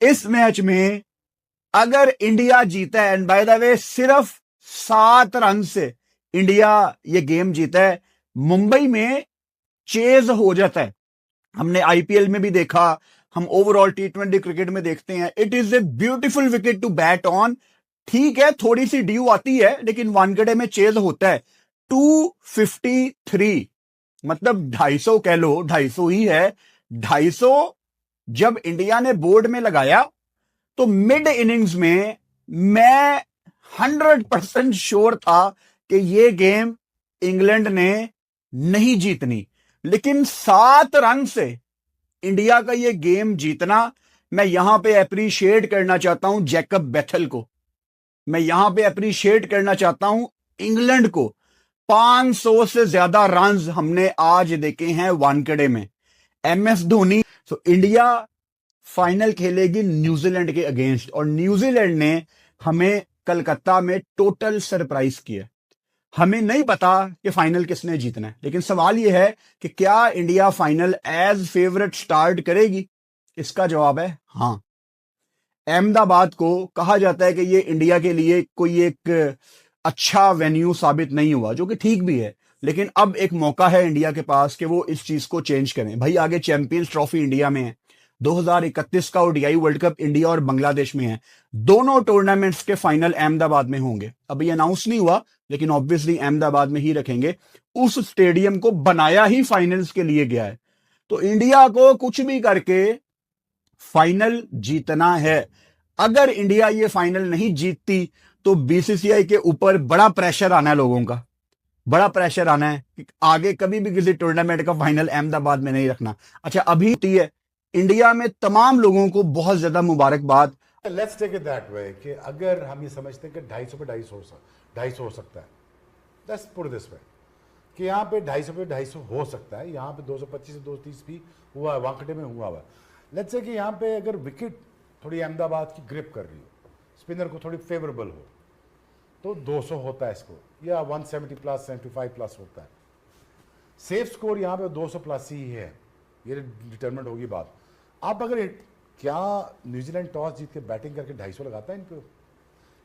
इस मैच में अगर इंडिया जीता है, एंड बाय द वे सिर्फ 7 रन से इंडिया ये गेम जीता है, मुंबई में चेज हो जाता है। हमने आईपीएल में भी देखा, हम ओवरऑल टी20 क्रिकेट में देखते हैं, it is a beautiful wicket to bat on. ठीक है, थोड़ी सी ड्यू आती है, लेकिन वानखेड़े में चेज होता है। 253 मतलब 250 कह लो, 250 ही है। 250 जब इंडिया ने बोर्ड में लगाया तो मिड इनिंग्स में मैं 100% श्योर था कि ये गेम इंग्लैंड ने नहीं जीतनी, लेकिन 7 रन से इंडिया का ये गेम जीतना, मैं यहां पे अप्रिशिएट करना चाहता हूं जैकब बेथल को, मैं यहां पे अप्रिशिएट करना चाहता हूं इंग्लैंड को। 500 से ज्यादा रन्स हमने आज देखे हैं वानखेड़े में। एमएस धोनी। तो इंडिया फाइनल खेलेगी न्यूजीलैंड के अगेंस्ट, और न्यूजीलैंड ने हमें कलकत्ता में टोटल सरप्राइज किया। हमें नहीं पता कि फाइनल किसने जीतना है, लेकिन सवाल यह है कि क्या India final as favourite start करेगी? इसका जवाब है हां। अहमदाबाद को कहा जाता है कि ये इंडिया के लिए कोई एक अच्छा वेन्यू साबित नहीं हुआ, जो कि ठीक भी है, लेकिन अब एक मौका है इंडिया के पास कि वो इस चीज को चेंज करें। भाई आगे चैंपियंस ट्रॉफी इंडिया में है, 2031 का ओडीआई वर्ल्ड कप इंडिया और बांग्लादेश में है। दोनों टूर्नामेंट्स के फाइनल अहमदाबाद में होंगे। अभी अनाउंस नहीं हुआ, लेकिन ऑब्वियसली अहमदाबाद में ही रखेंगे। उस स्टेडियम को बनाया ही फाइनल्स के लिए गया है। तो इंडिया को कुछ भी करके फाइनल जीतना है। अगर इंडिया ये फाइनल नहीं जीतती तो बीसीसीआई के ऊपर बड़ा प्रेशर आना है, लोगों का बड़ा प्रेशर आना है कि आगे कभी भी किसी टूर्नामेंट का फाइनल अहमदाबाद में नहीं रखना। अच्छा, अभी होती है इंडिया में तमाम लोगों को बहुत ज्यादा मुबारकबाद। Let's take it that way कि अगर हम ये समझते हैं कि 250 पे 250 हो सकता है, लेट्स पुट दिस वे कि यहाँ पे 250 पे 250 हो सकता है, यहाँ पे 225 से 230 भी हुआ है, वानखेड़े में हुआ है। लेट्स से कि यहाँ पे अगर विकेट थोड़ी अहमदाबाद की ग्रिप कर रही हो, स्पिनर को थोड़ी फेवरेबल हो, तो 200 होता है इसको, या 170 प्लस 75 प्लस होता है। सेफ स्कोर यहाँ पे 200 प्लस ही है, ये डिटरमिनेंट होगी बात। आप अगर क्या न्यूजीलैंड टॉस जीत के बैटिंग करके 250 लगाता है इन पे,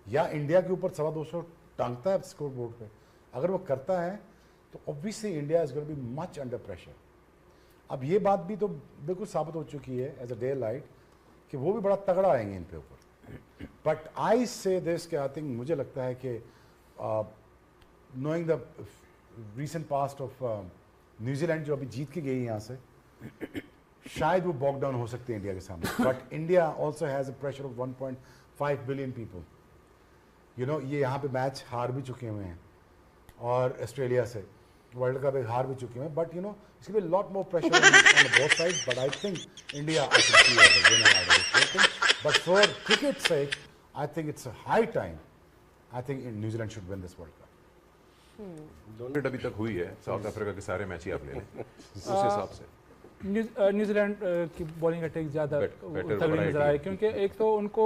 या इंडिया के ऊपर 225 टांगता है स्कोर बोर्ड पे? अगर वो करता है तो obviously India is going to be much under pressure. अब ये बात भी तो बिल्कुल साबित हो चुकी है एज अ डे लाइट कि वो भी बड़ा तगड़ा आएंगे इन पे ऊपर। बट आई से दिस के आई थिंक, मुझे लगता है कि knowing the recent past of New Zealand जो अभी जीत के गई यहाँ से, शायद वो बॉक डाउन हो सकती है इंडिया के सामने। But India also has a pressure of 1.5 billion people. You know, ये यहाँ पे मैच हार भी चुके हुए हैं और ऑस्ट्रेलिया से वर्ल्ड कप हार भी चुके हैं, बट यू नो इसके लिए lot more pressure on both side. But I think India I can see as a winner out of this thing. But for cricket sake I think it's a high time, I think New Zealand should win this world cup. दोनों अभी तक हुई है, south Africa के सारे match ही आप ले लें उस हिसाब से। न्यूजीलैंड की बॉलिंग अटैक ज़्यादा तगड़ी नजर आए, क्योंकि एक तो उनको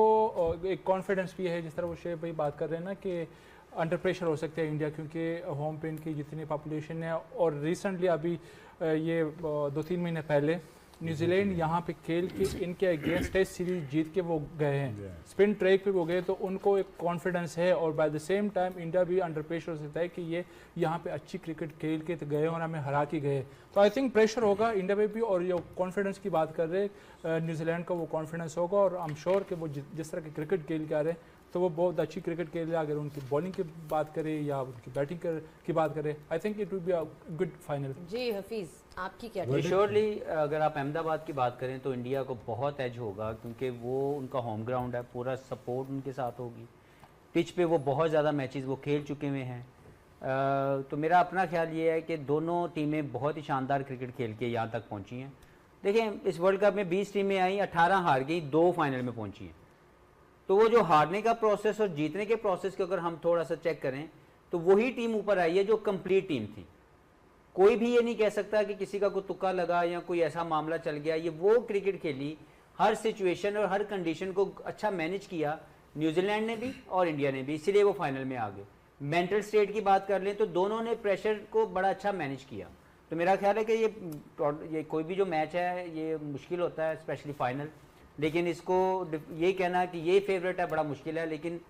एक कॉन्फिडेंस भी है, जिस तरह वो शेख भाई बात कर रहे हैं ना कि अंडर प्रेशर हो सकते हैं इंडिया, क्योंकि होम पे इनकी जितनी पॉपुलेशन है। और रिसेंटली अभी ये 2-3 महीने पहले न्यूजीलैंड यहाँ पे खेल के इनके अगेंस्ट टेस्ट सीरीज जीत के वो गए हैं, स्पिन ट्रैक पे वो गए, तो उनको एक कॉन्फिडेंस है। और by the same time India भी अंडर प्रेशर हो सकता है कि ये यहाँ पे अच्छी क्रिकेट खेल के तो गए और हमें हरा के गए। तो आई थिंक प्रेशर होगा इंडिया पे भी। और ये कॉन्फिडेंस की बात कर रहे न्यूजीलैंड का, वो कॉन्फिडेंस होगा। और आई एम श्योर कि वो जिस तरह की क्रिकेट खेल के आ रहे हैं तो वो बहुत अच्छी क्रिकेट खेल रहे हैं। अगर उनकी बॉलिंग की बात करें या उनकी बैटिंग की बात करें, I think it will be a good final. Ji Hafeez, आपकी क्या? श्योरली अगर आप अहमदाबाद की बात करें तो इंडिया को बहुत एज होगा, क्योंकि वो उनका होम ग्राउंड है, पूरा सपोर्ट उनके साथ होगी। पिच पे वो बहुत ज़्यादा मैचेस वो खेल चुके हुए हैं। तो मेरा अपना ख्याल ये है कि दोनों टीमें बहुत ही शानदार क्रिकेट खेल के यहाँ तक पहुँची हैं। देखें, इस वर्ल्ड कप में 20 टीमें आई, 18 हार गई, 2 फाइनल में पहुँची हैं। तो वो जो हारने का प्रोसेस और जीतने के प्रोसेस को अगर हम थोड़ा सा चेक करें तो वही टीम ऊपर आई है जो कंप्लीट टीम थी। कोई भी ये नहीं कह सकता कि किसी का कोई तुक्का लगा या कोई ऐसा मामला चल गया। ये वो क्रिकेट खेली, हर सिचुएशन और हर कंडीशन को अच्छा मैनेज किया न्यूजीलैंड ने भी और इंडिया ने भी, इसीलिए वो फाइनल में आ गए। मेंटल स्टेट की बात कर लें तो दोनों ने प्रेशर को बड़ा अच्छा मैनेज किया। तो मेरा ख्याल है कि ये कोई भी जो मैच है ये मुश्किल होता है, स्पेशली फाइनल। लेकिन इसको ये कहना कि ये फेवरेट है बड़ा मुश्किल है। लेकिन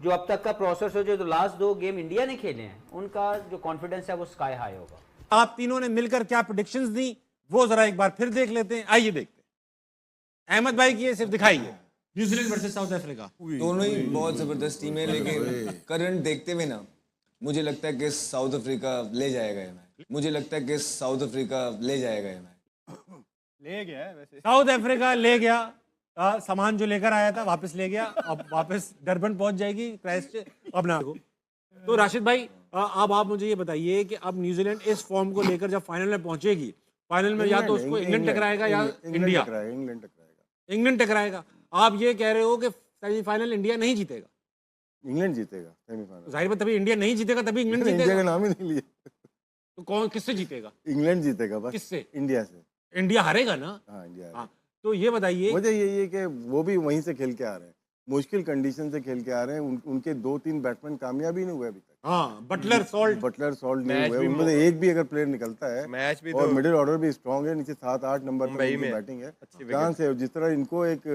जो अब तक का प्रोसेस हो, जो लास्ट 2 गेम इंडिया ने खेले हैं, उनका जो कॉन्फिडेंस है वो स्काई हाई होगा। आप तीनों ने मिलकर क्या प्रेडिक्शंस दी वो जरा एक बार फिर देख लेते हैं। आइए देखते हैं। अहमद भाई की ये सिर्फ दिखाइए। न्यूजीलैंड वर्सेस साउथ अफ्रीका, दोनों ही बहुत जबरदस्त टीम है, लेकिन करंट देखते हुए ना मुझे लगता है कि साउथ अफ्रीका ले जाएगा ये मैच। मुझे लगता है कि साउथ अफ्रीका ले जाएगा ये मैच। ले गया है वैसे। साउथ अफ्रीका ले गया, सामान जो लेकर आया था वापस ले गया, अब वापस डरबन पहुंच जाएगी क्राइस्ट अब ना। तो राशिद भाई अब आप मुझे ये बताइए कि अब न्यूजीलैंड इस फॉर्म को लेकर जब फाइनल में पहुंचेगी, फाइनल में या तो उसको इंग्लैंड टकराएगा या इंडिया, इंग्लैंड टकराएगा। आप ये कह रहे हो कि सेमीफाइनल इंडिया नहीं जीतेगा, इंग्लैंड जीतेगा सेमीफाइनल। जाहिर बात, तभी इंडिया नहीं जीतेगा, तभी इंग्लैंड इंडिया जीतेगा। का नाम ही नहीं लिया। तो कौन किससे जीतेगा? इंग्लैंड जीतेगा बस। किससे? इंडिया से। इंडिया हारेगा ना। हाँ, इंडिया। हाँ, तो ये बताइए, वजह यही है कि वो भी वहीं से खेल के आ रहे हैं, मुश्किल कंडीशन से खेल के आ रहे हैं। उनके 2-3 बैट्समैन कामयाब ही नहीं हुए अभी तक। हाँ, बटलर सॉल्ट नहीं हुए, उनमें से एक भी अगर प्लेयर निकलता है मैच भी और तो मिडिल ऑर्डर भी स्ट्रांग है, नीचे 7-8 नंबर पर उनकी बैटिंग है, चांस है। जिस तरह इनको एक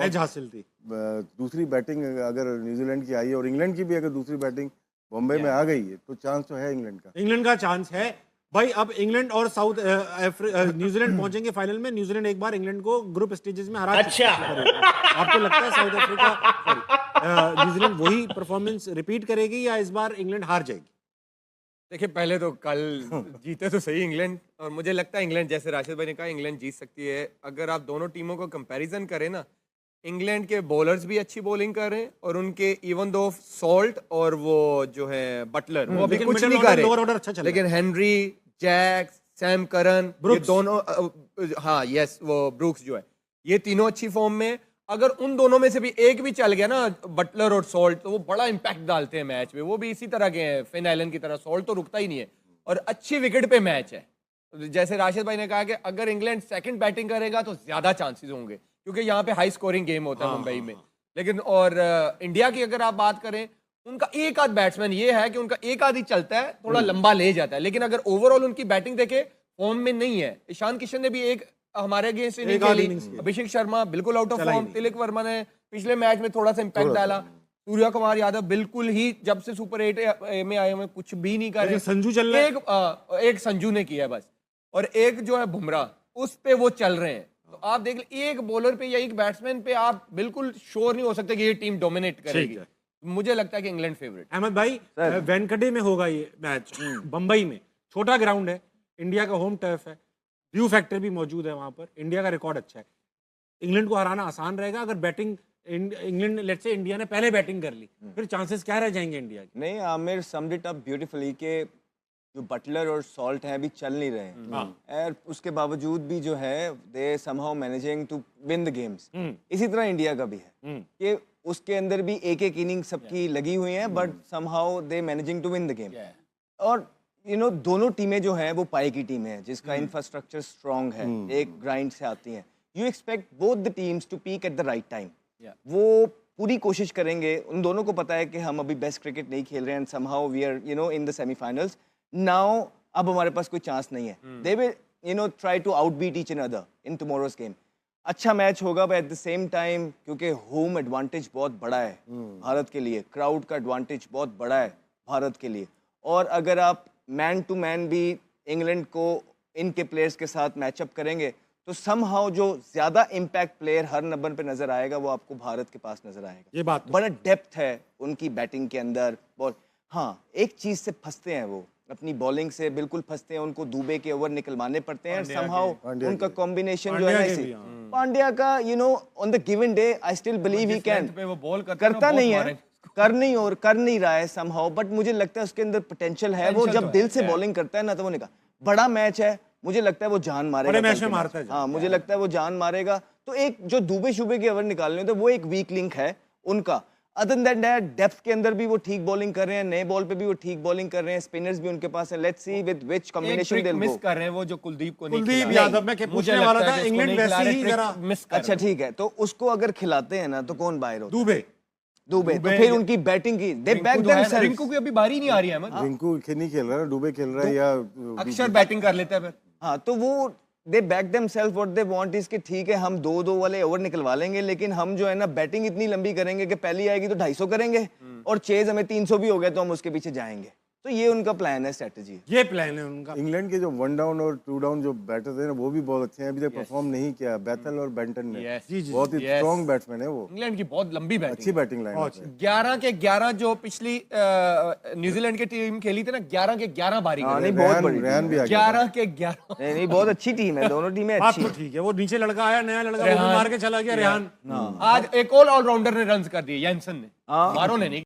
एज हासिल थी, दूसरी बैटिंग अगर न्यूजीलैंड की आई है और इंग्लैंड की भी अगर दूसरी बैटिंग बॉम्बे में आ गई है तो चांस तो है इंग्लैंड का। इंग्लैंड का चांस है भाई। अब इंग्लैंड और साउथ न्यूजीलैंड पहुंचेंगे फाइनल में। न्यूजीलैंड एक बार इंग्लैंड को ग्रुप स्टेजेस में हरा चुका है। आपको लगता है साउथ अफ्रीका न्यूजीलैंड वही परफॉर्मेंस रिपीट करेगी या इस बार इंग्लैंड हार जाएगी? देखिए, पहले तो कल जीते तो सही इंग्लैंड, और मुझे लगता है इंग्लैंड, जैसे राशिद भाई ने कहा, इंग्लैंड जीत सकती है। अगर आप दोनों टीमों को कंपैरिजन करें ना, इंग्लैंड के बॉलर्स भी अच्छी बॉलिंग कर रहे हैं और उनके इवन दो सॉल्ट और वो जो है बटलर वो अभी कुछ नहीं कर रहे, अच्छा लेकिन हेनरी, जैक, सैम करन, ये दोनों हाँ यस वो ब्रूक्स जो है, ये तीनों अच्छी फॉर्म में। अगर उन दोनों में से भी एक भी चल गया ना, बटलर और सॉल्ट, तो वो बड़ा इंपैक्ट डालते हैं मैच में। वो भी इसी तरह के हैं, फिन एलन की तरह। सॉल्ट तो रुकता ही नहीं है और अच्छी विकेट पे मैच है। जैसे राशिद भाई ने कहा कि अगर इंग्लैंड सेकंड बैटिंग करेगा तो ज्यादा चांसेस होंगे, क्योंकि यहाँ पे हाई स्कोरिंग गेम होता है मुंबई में। लेकिन और इंडिया की अगर आप बात करें, उनका एक आध बैट्समैन ये है कि उनका एक आध ही चलता है, थोड़ा लंबा ले जाता है, लेकिन अगर ओवरऑल उनकी बैटिंग देखे फॉर्म में नहीं है। ईशान किशन ने भी एक हमारे अगेंस्ट इनिंग खेली, अभिषेक शर्मा बिल्कुल out of form, Tilak Varma ने पिछले मैच में थोड़ा सा इंपैक्ट डाला, सूर्या कुमार यादव बिल्कुल ही जब से सुपर 8 में आए हुए कुछ भी नहीं कर रहे। संजू चल रहा है, एक संजू ने किया बस, और एक जो है बुमराह, उस पे वो चल रहे हैं। तो आप देख ले, एक बॉलर पे या एक बैट्समैन पे आप बिल्कुल श्योर नहीं हो सकते कि ये टीम डोमिनेट करेगी। मुझे लगता है कि इंग्लैंड फेवरेट। अहमद भाई, वेंकटे में होगा ये मैच, बंबई में, छोटा ग्राउंड है, इंडिया का होम टर्फ है, व्यू फैक्टर भी मौजूद है वहां पर, इंडिया का रिकॉर्ड अच्छा है। इंग्लैंड को हराना आसान रहेगा अगर batting England, let's say India ने पहले बैटिंग कर ली, फिर चांसेस क्या रह जाएंगे इंडिया के? नहीं, Aamir summed it up beautifully कि जो बटलर और सॉल्ट हैं अभी चल नहीं रहे हैं, और उसके बावजूद भी जो है they somehow managing to win the games. इसी तरह इंडिया का भी है कि उसके अंदर भी एक एक इनिंग सबकी लगी हुई है, but somehow they managing to win the game. और दोनों टीमें जो हैं वो पाई की टीम है, जिसका इंफ्रास्ट्रक्चर स्ट्रांग है, एक ग्राइंड से आती हैं। You expect both the teams to peak at the right time. वो पूरी कोशिश करेंगे, उन दोनों को पता है कि हम अभी बेस्ट क्रिकेट नहीं खेल रहे हैं, and somehow we are in the semifinals now. अब हमारे पास कोई चांस नहीं है। They will try to outbeat each other in tomorrow's game. अच्छा मैच होगा, but at the same time क्योंकि होम एडवांटेज बहुत बड़ा है भारत के लिए, क्राउड का एडवांटेज बहुत बड़ा है भारत के लिए। और अगर आप मैन टू मैन भी इंग्लैंड को इनके प्लेयर्स के साथ मैचअप करेंगे, तो समहाउ जो ज्यादा इम्पैक्ट प्लेयर हर नंबर पे नजर आएगा वो आपको भारत के पास नजर आएगा। ये बात बड़ा डेप्थ है उनकी बैटिंग के अंदर। बॉल, हाँ, एक चीज से फंसते हैं वो, अपनी बॉलिंग से बिल्कुल फंसते हैं, उनको दुबे के ओवर निकलवाने पड़ते हैं। समहाउ उनका कॉम्बिनेशन जो है ना, पांड्या का on the given day I still believe he can, करता नहीं है, कर नहीं रहा है समहाउ, बट मुझे लगता है उसके अंदर पोटेंशियल है। वो जब दिल से बॉलिंग करता है ना, तो वो निकाल, बड़ा मैच है, मुझे लगता है वो जान मारेगा, बड़े मैच में मारता है। हाँ, मुझे लगता है वो जान मारेगा। तो एक जो दुबे शुबे के ओवर निकालने होते, वो एक वीक लिंक है उनका। अदर देन दैट, डेप्थ के अंदर भी वो ठीक बॉलिंग कर रहे हैं, नए बॉल पे भी वो ठीक बॉलिंग कर रहे हैं, स्पिनर्स भी उनके पास है। Let's see with which combination they miss कर रहे हैं वो जो कुलदीप को नहीं कुलदीप यादव, मैं पूछने वाला था, इंग्लैंड वैसे ही जरा मिस कर। अच्छा ठीक है, तो उसको अगर खिलाते हैं ना तो कौन बाहर होता है? दुबे तो फिर उनकी बैटिंग की दे बैक देमसेल्फ। रिंकू की अभी बारी नहीं आ रही है, रिंकू नहीं खेल रहा है, दुबे खेल रहा है, या अक्षर बैटिंग कर लेता है फिर। हाँ, तो वो they back themselves what they want is कि ठीक है हम 2-2 वाले ओवर निकलवा लेंगे, लेकिन हम जो है ना बैटिंग इतनी लंबी करेंगे कि पहली आएगी तो 250 करेंगे और चेज हमें 300 भी हो गया तो हम उसके पीछे जाएंगे। तो ये उनका प्लान है, स्ट्रेटजी। ये प्लान है उनका। इंग्लैंड के जो 1 डाउन और 2 डाउन जो बैटर थे ना वो भी बहुत अच्छे हैं, अभी तक परफॉर्म नहीं किया बैथल और बेंटन ने। बहुत ही स्ट्रॉन्ग बैट्समैन है वो। इंग्लैंड की बहुत लंबी बैटिंग, अच्छी बैटिंग लाइन है। 11 के 11 जो पिछली न्यूजीलैंड की टीम खेली थी ना, 11 के 11 बारी हाँ, नहीं बहुत बड़ी रेहान भी आ गया 11 के 11। नहीं बहुत अच्छी टीम है, दोनों टीमें बात अच्छी तो हैं। ठीक है, वो नीचे लड़का आया, नया लड़का वो भी मार के चला गया रेहान। आज एक और ऑलराउंडर ने रन कर दिए, जेंसन ने, मारो ने नहीं।